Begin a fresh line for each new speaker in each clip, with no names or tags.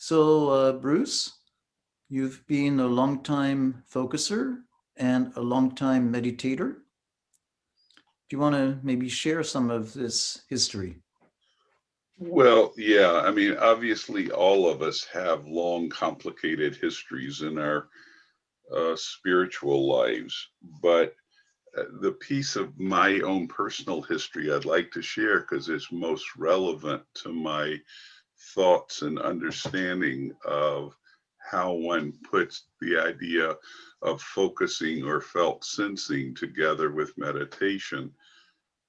Bruce, you've been a long-time focuser and a long-time meditator. Do you want to maybe share some of this history?
Well, yeah, I mean, obviously, all of us have long, complicated histories in our spiritual lives, but the piece of my own personal history I'd like to share because it's most relevant to my thoughts and understanding of how one puts the idea of focusing or felt sensing together with meditation.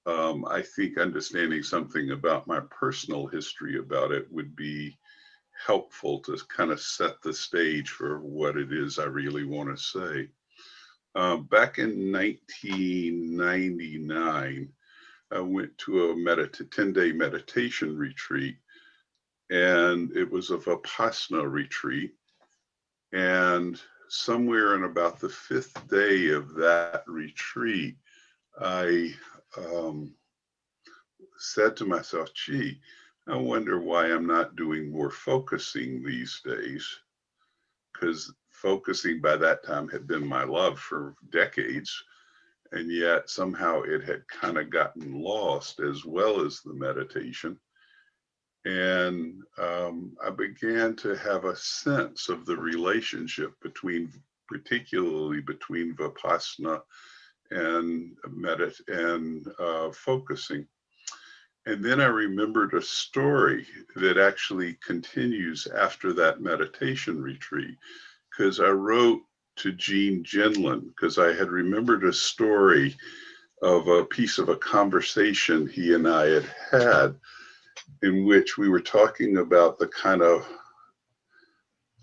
I think understanding something about my personal history about it would be helpful to kind of set the stage for what it is I really want to say. Back in 1999, I went to a 10-day meditation retreat, and it was a Vipassana retreat. And somewhere in about the fifth day of that retreat, I said to myself, gee, I wonder why I'm not doing more focusing these days. Because focusing by that time had been my love for decades. And yet somehow it had kind of gotten lost as well as the meditation. And I began to have a sense of the relationship particularly between Vipassana and focusing. And then I remembered a story that actually continues after that meditation retreat, because I wrote to Gene Ginlin because I had remembered a story of a piece of a conversation he and I had in which we were talking about the kind of,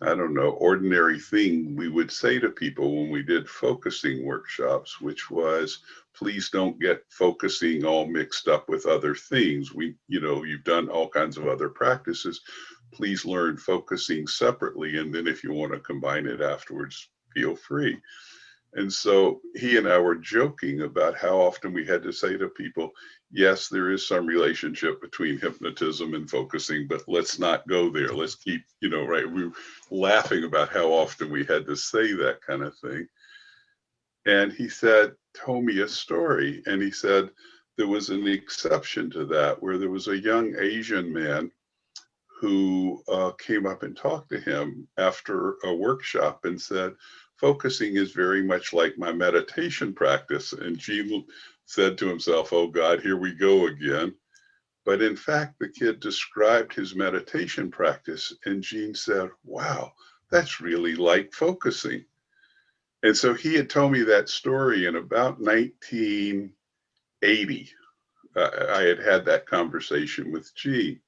I don't know, ordinary thing we would say to people when we did focusing workshops, which was, please don't get focusing all mixed up with other things. You've done all kinds of other practices. Please learn focusing separately. And then if you want to combine it afterwards, feel free. And so he and I were joking about how often we had to say to people, yes, there is some relationship between hypnotism and focusing, but let's not go there. Let's keep, right. We were laughing about how often we had to say that kind of thing. And he told me a story. And he said, there was an exception to that where there was a young Asian man who came up and talked to him after a workshop and said, focusing is very much like my meditation practice. And Gene said to himself, oh God, here we go again. But in fact, the kid described his meditation practice and Gene said, wow, that's really like focusing. And so he had told me that story in about 1980. I had that conversation with Gene.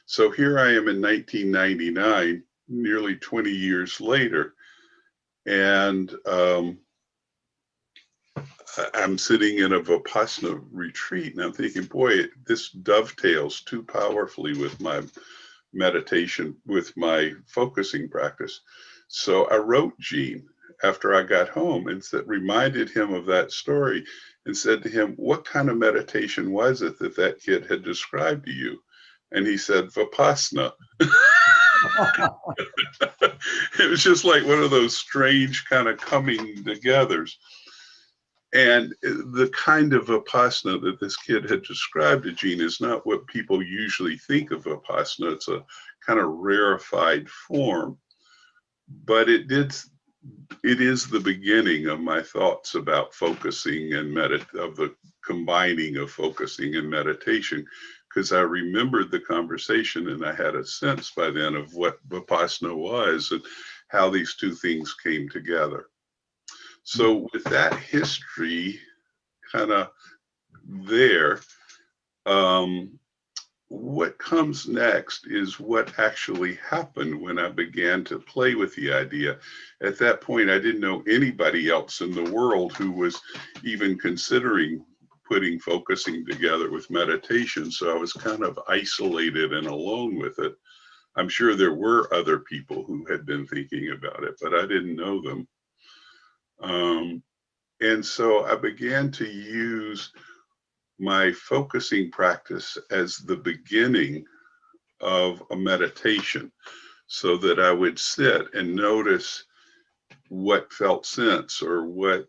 So here I am in 1999, nearly 20 years later, and I'm sitting in a Vipassana retreat, and I'm thinking, boy, this dovetails too powerfully with my meditation, with my focusing practice. So I wrote Gene after I got home and reminded him of that story and said to him, what kind of meditation was it that kid had described to you? And he said, Vipassana. It was just like one of those strange kind of coming togethers. And the kind of Vipassana that this kid had described to Gene is not what people usually think of Vipassana. It's a kind of rarefied form, but it is the beginning of my thoughts about focusing and of the combining of focusing and meditation, because I remembered the conversation and I had a sense by then of what Vipassana was and how these two things came together. So with that history kind of there, what comes next is what actually happened when I began to play with the idea. At that point, I didn't know anybody else in the world who was even considering putting focusing together with meditation. So I was kind of isolated and alone with it. I'm sure there were other people who had been thinking about it, but I didn't know them. And so I began to use my focusing practice as the beginning of a meditation. so that I would sit and notice what felt sense or what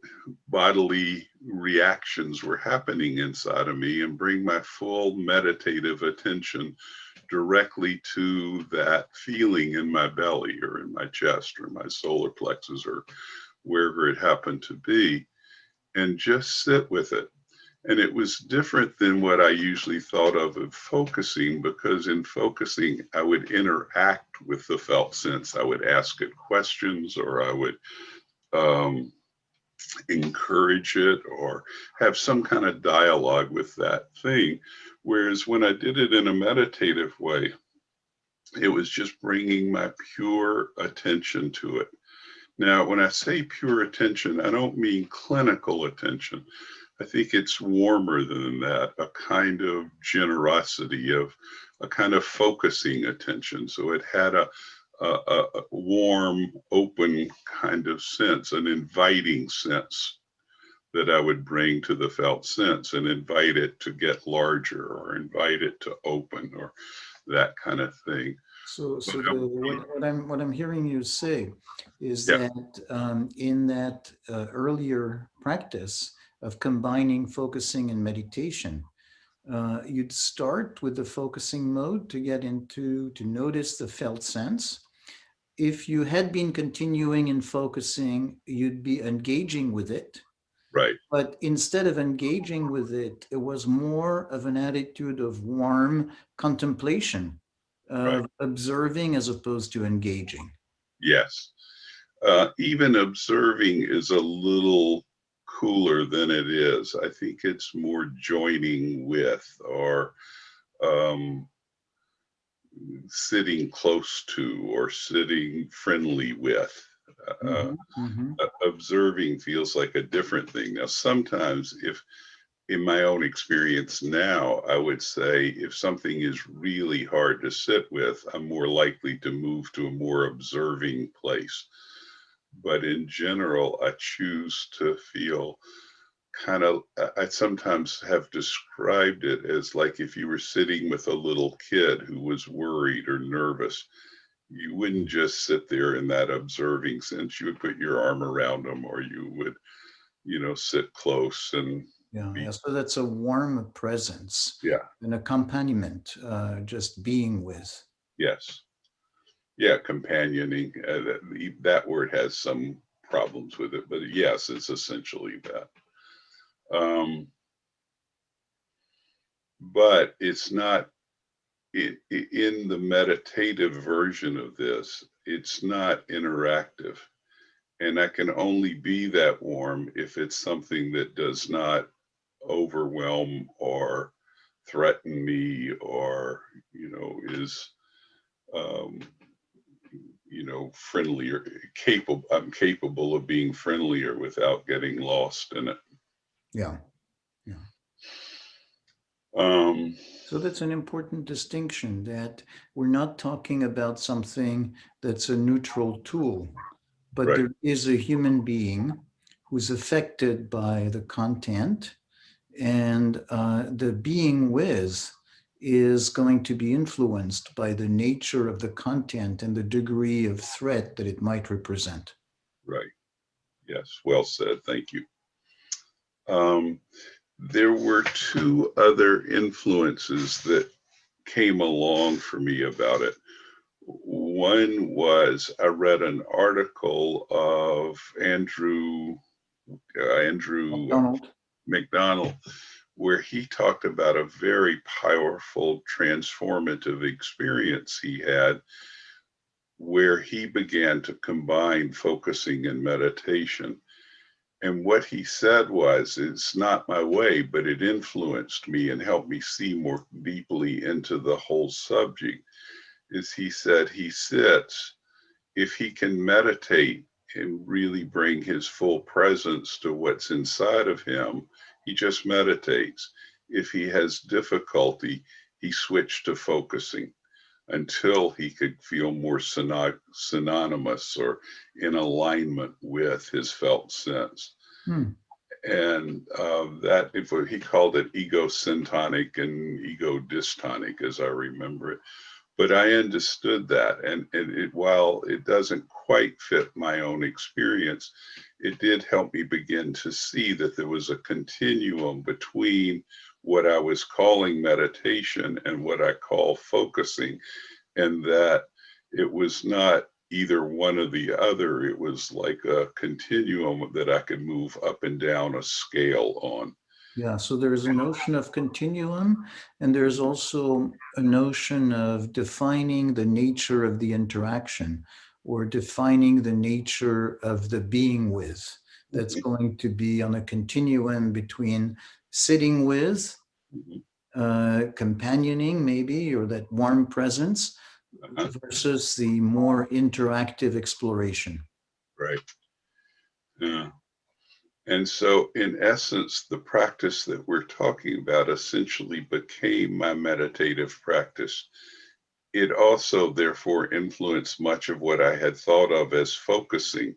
bodily reactions were happening inside of me and bring my full meditative attention directly to that feeling in my belly or in my chest or my solar plexus or wherever it happened to be, and just sit with it. And it was different than what I usually thought of focusing, because in focusing, I would interact with the felt sense. I would ask it questions, or I would um, encourage it, or have some kind of dialogue with that thing. Whereas when I did it in a meditative way, it was just bringing my pure attention to it. Now, when I say pure attention, I don't mean clinical attention. I think it's warmer than that, a kind of generosity, of a kind of focusing attention. So it had a warm, open kind of sense, an inviting sense that I would bring to the felt sense and invite it to get larger or invite it to open or that kind of thing.
So,
But
so the what I'm hearing you say is
yeah,
that in that earlier practice of combining focusing and meditation, you'd start with the focusing mode to get into to notice the felt sense. If you had been continuing in focusing, you'd be engaging with it.
right,
But instead of engaging with it, it was more of an attitude of warm contemplation,
right.
of observing as opposed to engaging.
Yes. Even observing is a little cooler than it is. I think it's more joining with, or um, sitting close to, or sitting friendly with. Uh,
Hmm. Hmm.
Observing feels like a different thing. Now, sometimes, if in my own experience now, I would say if something is really hard to sit with, I'm more likely to move to a more observing place. But in general, I choose to feel kind of, I sometimes have described it as like if you were sitting with a little kid who was worried or nervous, you wouldn't just sit there in that observing sense. You would put your arm around them, or you would, sit close and
Yeah,
be,
yeah. So that's a warm presence,
yeah,
an accompaniment, just being with.
yes. Yeah, companioning. That word has some problems with it, but yes, it's essentially that. Um, but it's not in the meditative version of this, it's not interactive. And I can only be that warm if it's something that does not overwhelm or threaten me, or, is, um, friendlier, capable. I'm capable of being friendlier without getting lost in it.
Yeah, yeah.
Um,
So that's an important distinction that we're not talking about something that's a neutral tool, but
right,
there is a human being who's affected by the content, and the being with is going to be influenced by the nature of the content and the degree of threat that it might represent.
right. Yes, well said. Thank you. Um, there were two other influences that came along for me about it. One was I read an article of Andrew
McDonald.
McDonald, where he talked about a very powerful transformative experience he had, where he began to combine focusing and meditation. And what he said was, it's not my way, but it influenced me and helped me see more deeply into the whole subject. Is he said he sits, if he can meditate and really bring his full presence to what's inside of him, he just meditates. If he has difficulty, he switched to focusing until he could feel more synonymous or in alignment with his felt sense.
Hmm.
And that, if he called it ego syntonic and ego dystonic, as I remember it. But I understood that, and while it doesn't quite fit my own experience, it did help me begin to see that there was a continuum between what I was calling meditation and what I call focusing, and that it was not either one or the other. It was like a continuum that I could move up and down a scale on.
Yeah, so there's a notion of continuum, and there's also a notion of defining the nature of the interaction or defining the nature of the being with. That's
Mhm,
going to be on a continuum between sitting with,
mhm,
companioning maybe, or that warm presence
uh-huh,
versus the more interactive exploration.
right. Yeah. And so, in essence, the practice that we're talking about essentially became my meditative practice. It also, therefore, influenced much of what I had thought of as focusing,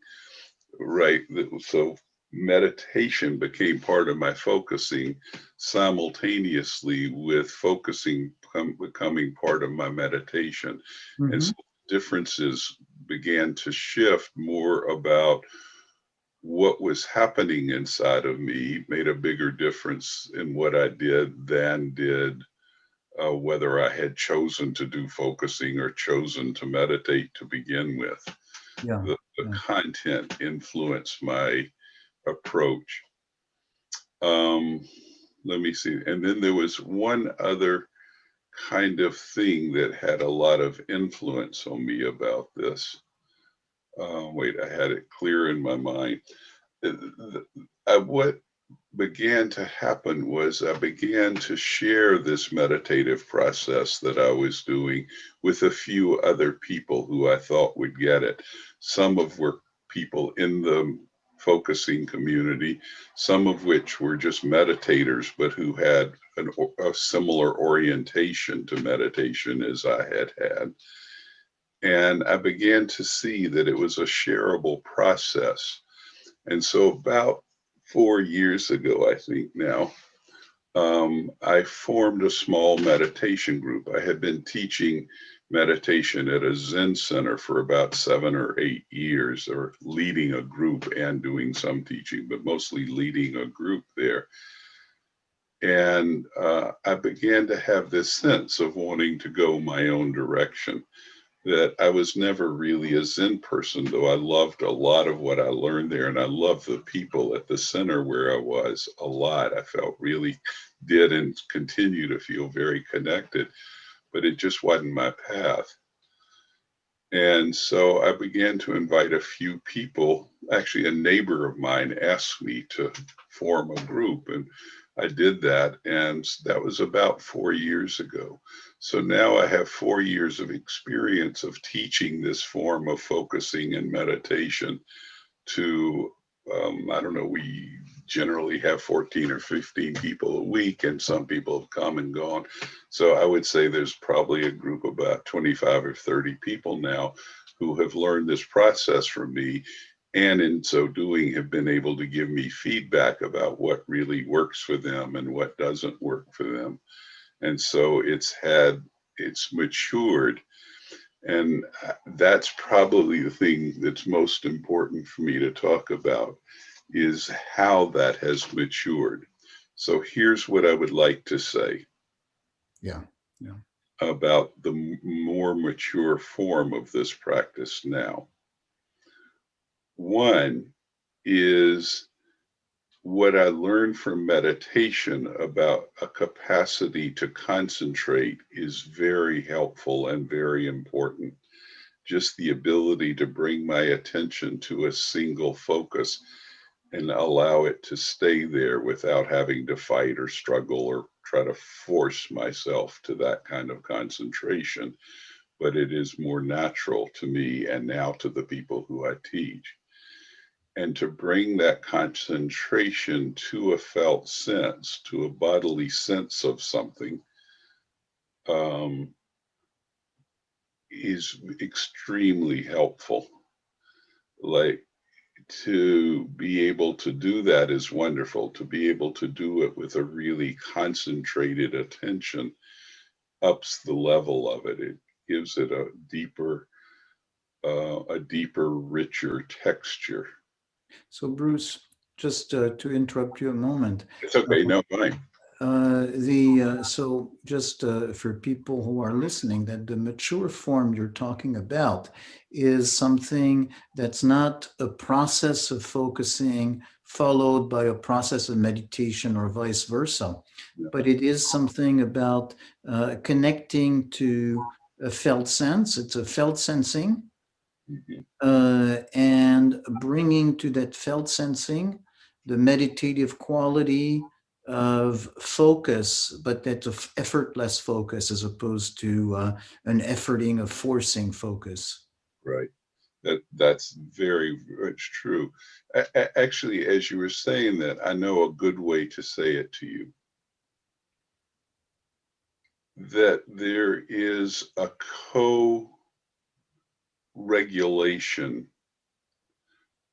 right? So, meditation became part of my focusing simultaneously with focusing becoming part of my meditation. And
Mhm.
so, differences began to shift more about what was happening inside of me made a bigger difference in what I did than did whether I had chosen to do focusing or chosen to meditate to begin with.
Yeah,
The
yeah.
content influenced my approach. Um, Let me see. And then there was one other kind of thing that had a lot of influence on me about this. Wait, I had it clear in my mind. What began to happen was I began to share this meditative process that I was doing with a few other people who I thought would get it. Some of were people in the focusing community, some of which were just meditators, but who had a similar orientation to meditation as I had had. And I began to see that it was a shareable process. And so about 4 years ago, I think now, I formed a small meditation group. I had been teaching meditation at a Zen center for about 7 or 8 years, or leading a group and doing some teaching, but mostly leading a group there. And I began to have this sense of wanting to go my own direction, that I was never really a Zen person, though I loved a lot of what I learned there. And I loved the people at the center where I was a lot. I felt really did and continue to feel very connected, but it just wasn't my path. And so I began to invite a few people. Actually, a neighbor of mine asked me to form a group, and I did that. And that was about 4 years ago. So now I have 4 years of experience of teaching this form of focusing and meditation to, I don't know, we generally have 14 or 15 people a week, and some people have come and gone. So I would say there's probably a group of about 25 or 30 people now who have learned this process from me. And in so doing, have been able to give me feedback about what really works for them and what doesn't work for them. And so it's matured, and that's probably the thing that's most important for me to talk about, is how that has matured. So here's what I would like to say
Yeah, yeah.
about the more mature form of this practice now. One is what I learned from meditation about a capacity to concentrate is very helpful and very important. Just the ability to bring my attention to a single focus and allow it to stay there without having to fight or struggle or try to force myself to that kind of concentration. But it is more natural to me and now to the people who I teach. And to bring that concentration to a felt sense, to a bodily sense of something, um, is extremely helpful. Like, to be able to do that is wonderful. To be able to do it with a really concentrated attention ups the level of it. gives it a deeper, richer texture.
So, Bruce, just to interrupt you a moment,
It's okay, no, fine.
so just for people who are listening, that the mature form you're talking about is something that's not a process of focusing followed by a process of meditation or vice versa,
Yeah.
but it is something about connecting to a felt sense. It's a felt sensing,
Mhm.
and bringing to that felt sensing the meditative quality of focus, but that's a effortless focus as opposed to an efforting of forcing focus.
Right. That's very much true. Actually, as you were saying that, I know a good way to say it to you, that there is a co-regulation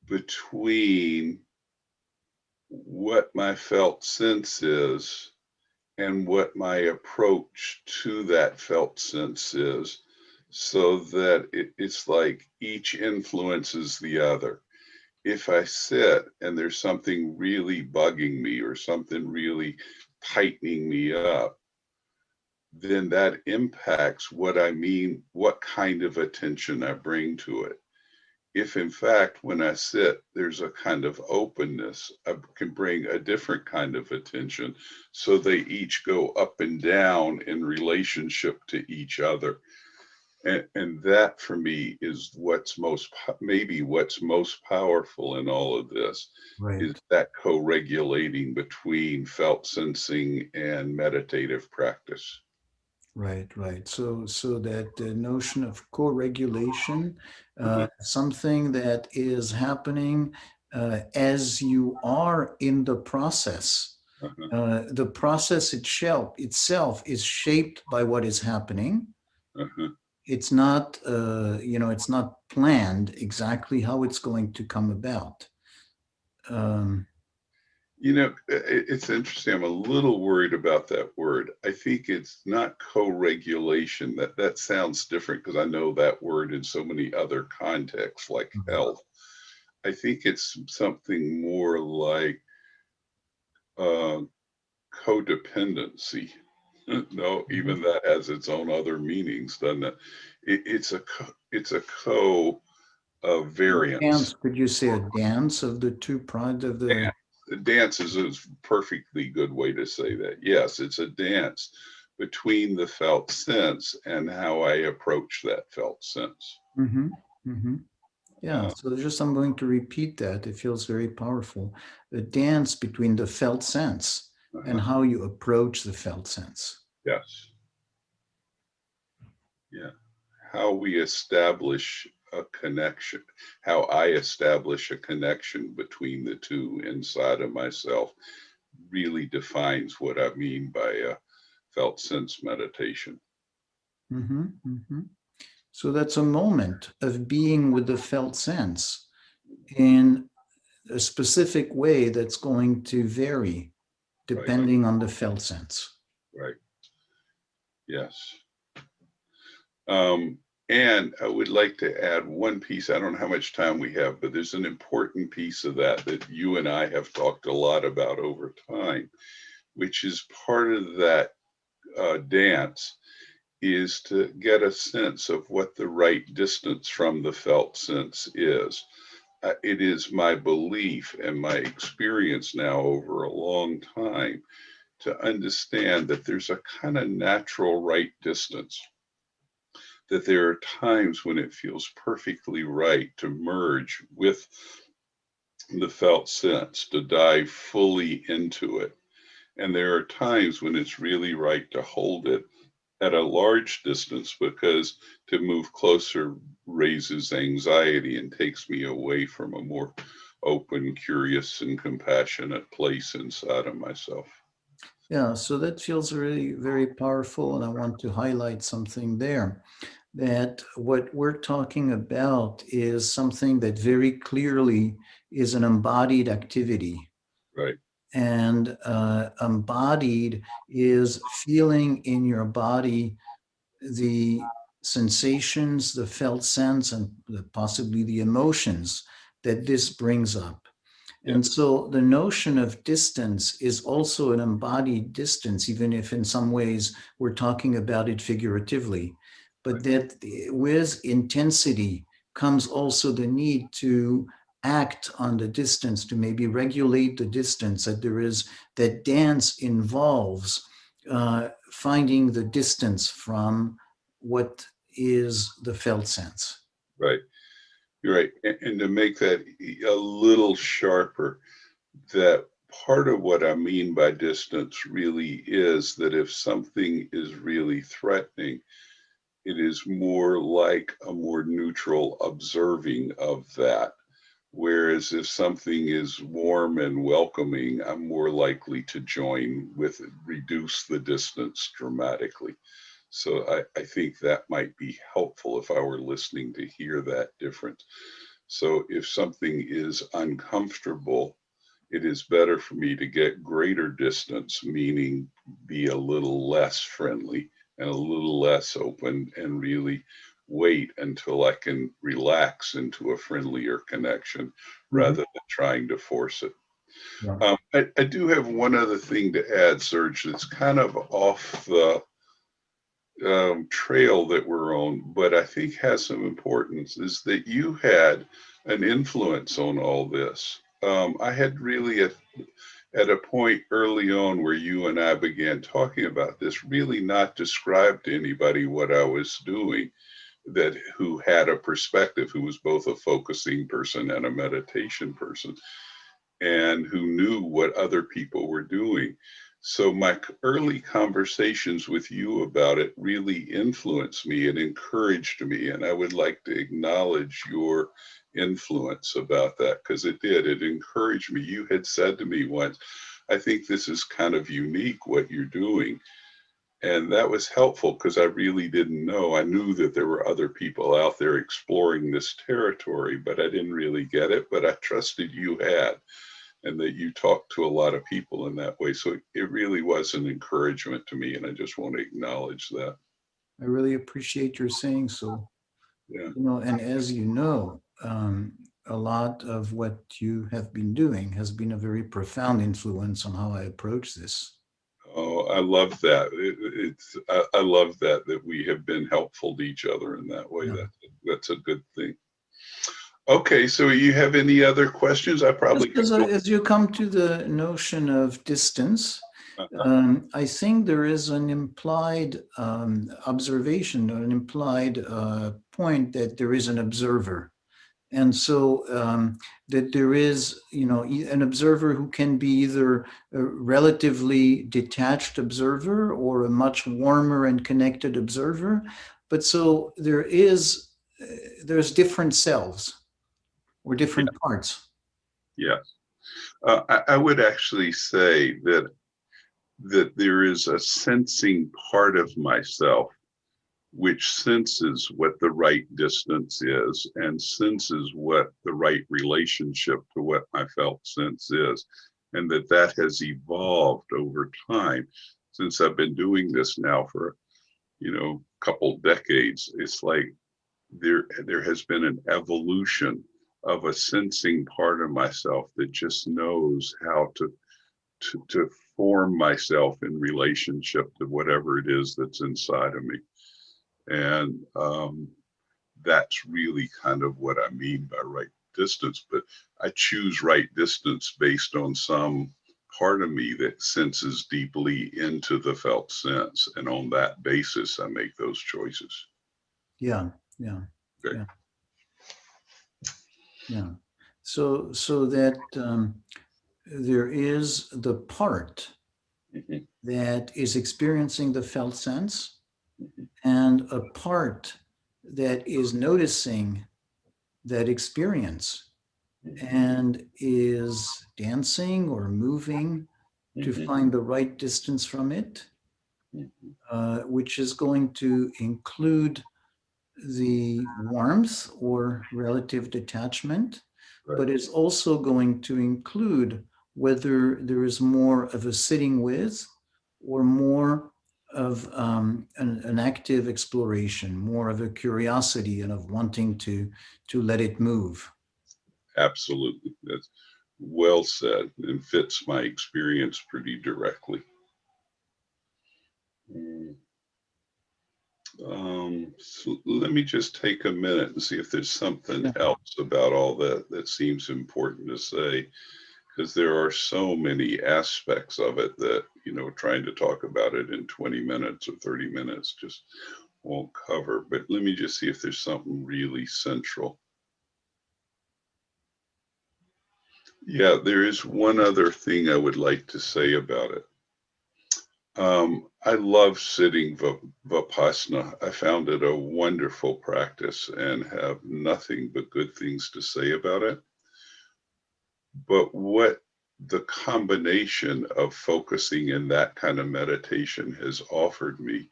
between what my felt sense is and what my approach to that felt sense is, so that it's like each influences the other. If I sit and there's something really bugging me or something really tightening me up, then that impacts what I mean, what kind of attention I bring to it. If in fact, when I sit, there's a kind of openness, I can bring a different kind of attention. So they each go up and down in relationship to each other. And that for me is maybe what's most powerful in all of this is
Right.
that co-regulating between felt sensing and meditative practice.
Right, right. So that the notion of co-regulation,
Uh-huh,
something that is happening as you are in the process.
uh-huh,
The process itself is shaped by what is happening.
uh-huh.
It's not, it's not planned exactly how it's going to come about. Um,
It's interesting. I'm a little worried about that word. I think it's not co-regulation. That sounds different because I know that word in so many other contexts, like health. I think it's something more like uh, codependency. No,
mhm.
even that has its own other meanings, doesn't it? It's a co variance.
Dance, could you say a dance of the two prides of the?
Dance is a perfectly good way to say that. Yes, it's a dance between the felt sense and how I approach that felt sense.
Mm-hmm, mm-hmm. Yeah,
Uh,
so just I'm going to repeat that. It feels very powerful. The dance between the felt sense and
uh-huh.
how you approach the felt sense.
Yes. Yeah. How we establish a connection, how I establish a connection between the two inside of myself really defines what I mean by a felt sense meditation.
Mm-hmm, mm-hmm. So that's a moment of being with the felt sense in a specific way that's going to vary
Right.
depending on the felt sense.
Right. Yes. Um, and I would like to add one piece. I don't know how much time we have, but there's an important piece of that you and I have talked a lot about over time, which is part of that dance is to get a sense of what the right distance from the felt sense is. It is my belief and my experience now over a long time to understand that there's a kind of natural right distance, that there are times when it feels perfectly right to merge with the felt sense, to dive fully into it. And there are times when it's really right to hold it at a large distance because to move closer raises anxiety and takes me away from a more open, curious, and compassionate place inside of myself.
Yeah, so that feels really very powerful. And I want to highlight something there, that what we're talking about is something that very clearly is an embodied activity.
Right.
And embodied is feeling in your body the sensations, the felt sense, and possibly the emotions that this brings up.
Yeah.
And so the notion of distance is also an embodied distance, even if in some ways we're talking about it figuratively. But
Right.
that with intensity comes also the need to act on the distance, to maybe regulate the distance, that there is, that dance involves finding the distance from what is the felt sense.
Right. You're right. And to make that a little sharper, that part of what I mean by distance really is that if something is really threatening, it is more like a more neutral observing of that. Whereas if something is warm and welcoming, I'm more likely to join with it, reduce the distance dramatically. So I think that might be helpful if I were listening to hear that difference. So if something is uncomfortable, it is better for me to get greater distance, meaning be a little less friendly and a little less open and really wait until I can relax into a friendlier connection
Mhm.
rather than trying to force it.
Yeah.
I do have one other thing to add, Serge, that's kind of off the trail that we're on, but I think has some importance, is that you had an influence on all this. I had really, at a point early on where you and I began talking about this, really not described to anybody what I was doing, that who had a perspective, who was both a focusing person and a meditation person, and who knew what other people were doing. So my early conversations with you about it really influenced me and encouraged me. And I would like to acknowledge your influence about that, because it did. It encouraged me. You had said to me once, I think this is kind of unique what you're doing. And that was helpful because I really didn't know. I knew that there were other people out there exploring this territory, but I didn't really get it. But I trusted you had, and that you talk to a lot of people in that way. So it really was an encouragement to me, and I just want to acknowledge that.
I really appreciate your saying so.
Yeah.
And as you know, a lot of what you have been doing has been a very profound influence on how I approach this.
Oh, I love that. I love that we have been helpful to each other in that way.
Yeah.
That's a good thing. Okay, so you have any other questions? I
Just
probably could go.
as you come to the notion of distance,
Uh-huh.
I think there is an implied observation, or an implied point that there is an observer. And so that there is, an observer who can be either a relatively detached observer or a much warmer and connected observer. But so there's different selves or
Yeah,
different parts.
yeah. I would actually say that there is a sensing part of myself which senses what the right distance is and senses what the right relationship to what my felt sense is, and that has evolved over time since I've been doing this now for a couple decades. It's like there has been an evolution of a sensing part of myself that just knows how to form myself in relationship to whatever it is that's inside of me. And that's really kind of what I mean by right distance. But I choose right distance based on some part of me that senses deeply into the felt sense. And on that basis, I make those choices.
Yeah, yeah,
Okay.
yeah, yeah. So that there is the part
Mhm,
that is experiencing the felt sense,
mhm,
and a part that is noticing that experience
mhm,
and is dancing or moving to
mhm,
find the right distance from it,
mhm.
which is going to include the warmth or relative detachment,
Right.
but it's also going to include whether there is more of a sitting with or more of an active exploration, more of a curiosity and of wanting to let it move.
Absolutely. That's well said and fits my experience pretty directly. Mm. So let me just take a minute and see if there's something
Yeah.
else about all that that seems important to say, because there are so many aspects of it that, trying to talk about it in 20 minutes or 30 minutes just won't cover. But let me just see if there's something really central. Yeah, there is one other thing I would like to say about it. I love sitting Vipassana. I found it a wonderful practice and have nothing but good things to say about it. But what the combination of focusing in that kind of meditation has offered me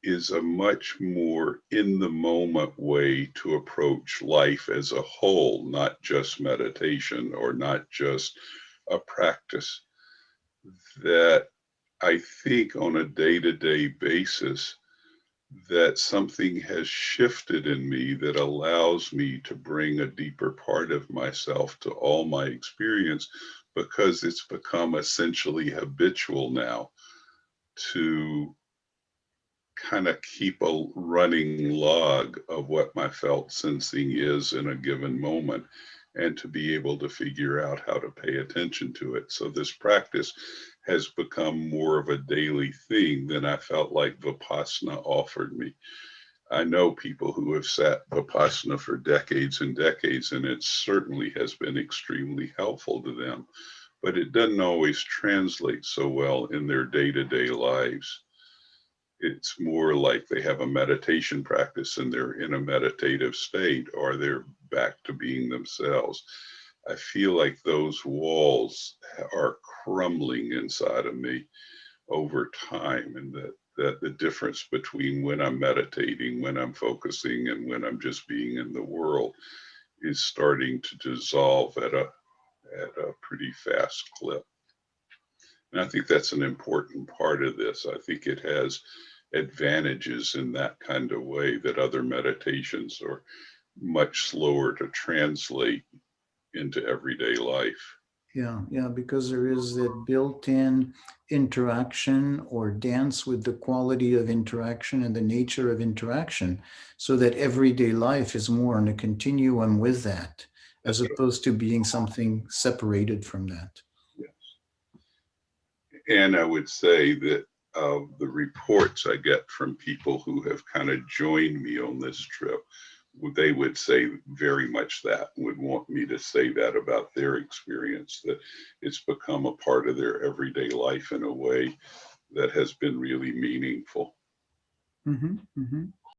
is a much more in the moment way to approach life as a whole, not just meditation or not just a practice that I think on a day-to-day basis that something has shifted in me that allows me to bring a deeper part of myself to all my experience because it's become essentially habitual now to kind of keep a running log of what my felt sensing is in a given moment and to be able to figure out how to pay attention to it. So this practice has become more of a daily thing than I felt like Vipassana offered me. I know people who have sat Vipassana for decades and decades, and it certainly has been extremely helpful to them, but it doesn't always translate so well in their day-to-day lives. It's more like they have a meditation practice and they're in a meditative state or they're back to being themselves. I feel like those walls are crumbling inside of me over time, and that the difference between when I'm meditating, when I'm focusing, and when I'm just being in the world is starting to dissolve at a pretty fast clip. And I think that's an important part of this. I think it has advantages in that kind of way that other meditations are much slower to translate into everyday life.
Yeah, yeah, because there is that built-in interaction or dance with the quality of interaction and the nature of interaction, so that everyday life is more on a continuum with that, as
That's
opposed to being something separated from that.
right. And I would say that the reports I get from people who have kind of joined me on this trip, they would say very much that, would want me to say that about their experience, that it's become a part of their everyday life in a way that has been really meaningful.
Mm-hmm, mm-hmm.